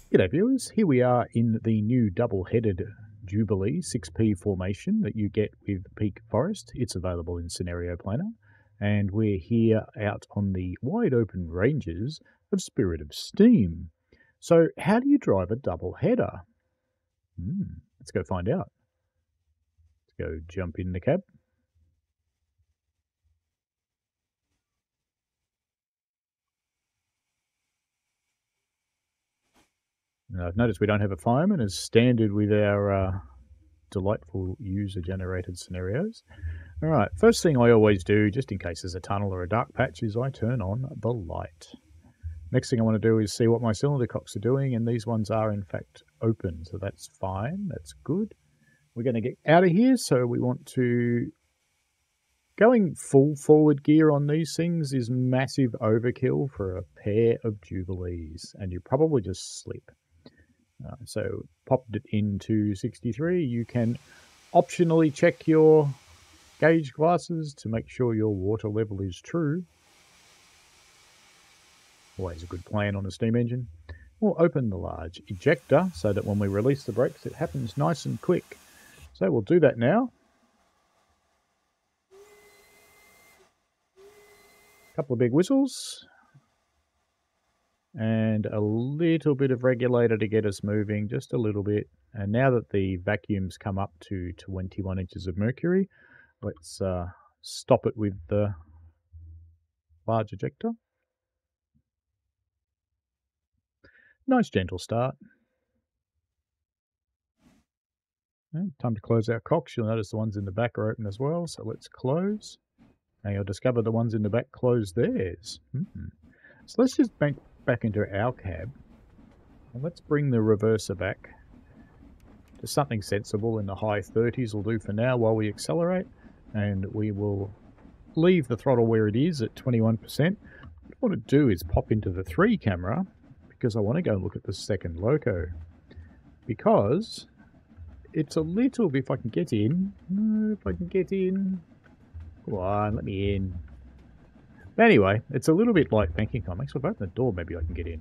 G'day viewers, here we are in the new double-headed Jubilee 6P formation that you get with Peak Forest. It's available in Scenario Planner, and we're here out on the wide open ranges of Spirit of Steam. So how do you drive a double-header? Let's go find out. Let's go jump in the cab. Now, I've noticed we don't have a fireman as standard with our delightful user-generated scenarios. All right, first thing I always do, just in case there's a tunnel or a dark patch, is I turn on the light. Next thing I want to do is see what my cylinder cocks are doing, and these ones are in fact open, so that's fine, that's good. We're going to get out of here, so we want to... Going full forward gear on these things is massive overkill for a pair of Jubilees, and you probably just slip. So popped it into 63. You can optionally check your gauge glasses to make sure your water level is true. Always a good plan on a steam engine. We'll open the large ejector so that when we release the brakes it happens nice and quick. So we'll do that now. Couple of big whistles. And a little bit of regulator to get us moving, just a little bit. And now that the vacuum's come up to 21 inches of mercury, let's stop it with the large ejector. Nice gentle start. And time to close our cocks. You'll notice the ones in the back are open as well, so let's close. And you'll discover the ones in the back close theirs. So let's just back into our cab, and let's bring the reverser back to something sensible in the high 30s will do for now while we accelerate, and we will leave the throttle where it is at 21%. What I want to do is pop into the 3 camera because I want to go look at the second loco, because it's a little bit, if I can get in, come on, let me in. Anyway, it's a little bit like thinking, oh, if I open the door, maybe I can get in.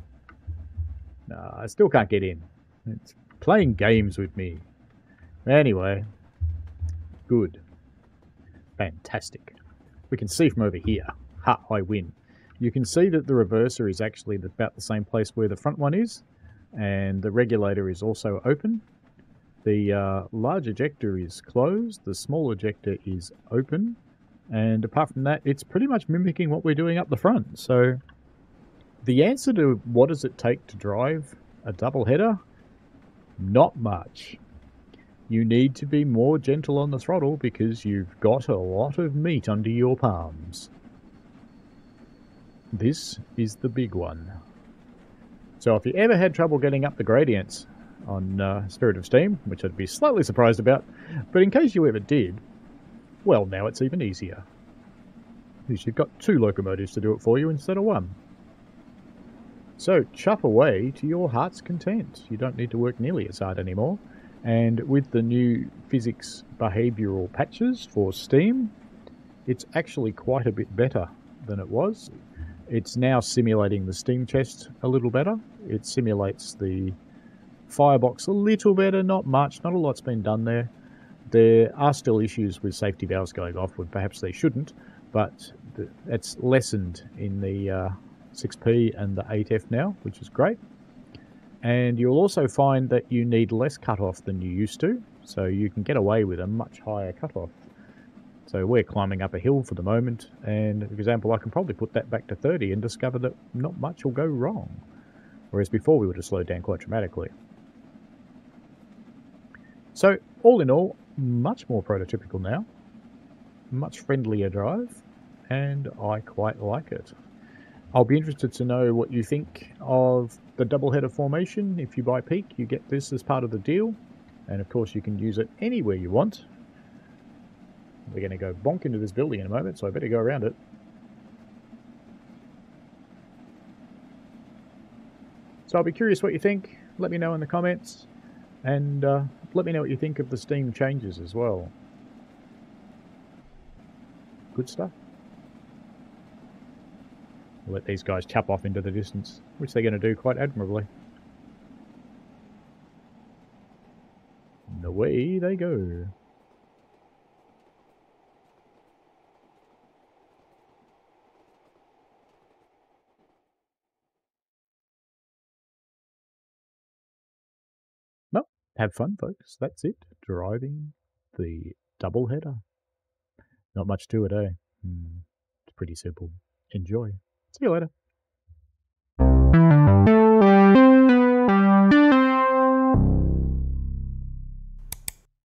No, I still can't get in. It's playing games with me. Anyway, good. Fantastic. We can see from over here. Ha, I win. You can see that the reverser is actually about the same place where the front one is, and the regulator is also open. The large ejector is closed, the small ejector is open. And apart from that, it's pretty much mimicking what we're doing up the front. So the answer to what does it take to drive a double header? Not much. You need to be more gentle on the throttle because you've got a lot of meat under your palms. This is the big one. So if you ever had trouble getting up the gradients on Spirit of Steam, which I'd be slightly surprised about, but in case you ever did, well, now it's even easier, because you've got 2 locomotives to do it for you instead of 1. So chop away to your heart's content. You don't need to work nearly as hard anymore. And with the new physics behavioural patches for Steam, it's actually quite a bit better than it was. It's now simulating the steam chest a little better. It simulates the firebox a little better, not much, not a lot's been done there. There are still issues with safety valves going off when perhaps they shouldn't, but it's lessened in the 6P and the 8F now, which is great. And you'll also find that you need less cutoff than you used to, so you can get away with a much higher cutoff. So we're climbing up a hill for the moment, and for example, I can probably put that back to 30 and discover that not much will go wrong, whereas before we would have slowed down quite dramatically. So all in all, much more prototypical now, much friendlier drive, and I quite like it. I'll be interested to know what you think of the double-header formation. If you buy Peak, you get this as part of the deal, and of course you can use it anywhere you want. We're going to go bonk into this building in a moment, so I better go around it. So I'll be curious what you think. Let me know in the comments, and let me know what you think of the Steam changes as well. Good stuff. We'll let these guys chop off into the distance, which they're going to do quite admirably. away they go. Well, have fun, folks. That's it. Driving the doubleheader. Not much to it, eh? It's pretty simple. Enjoy. See you later.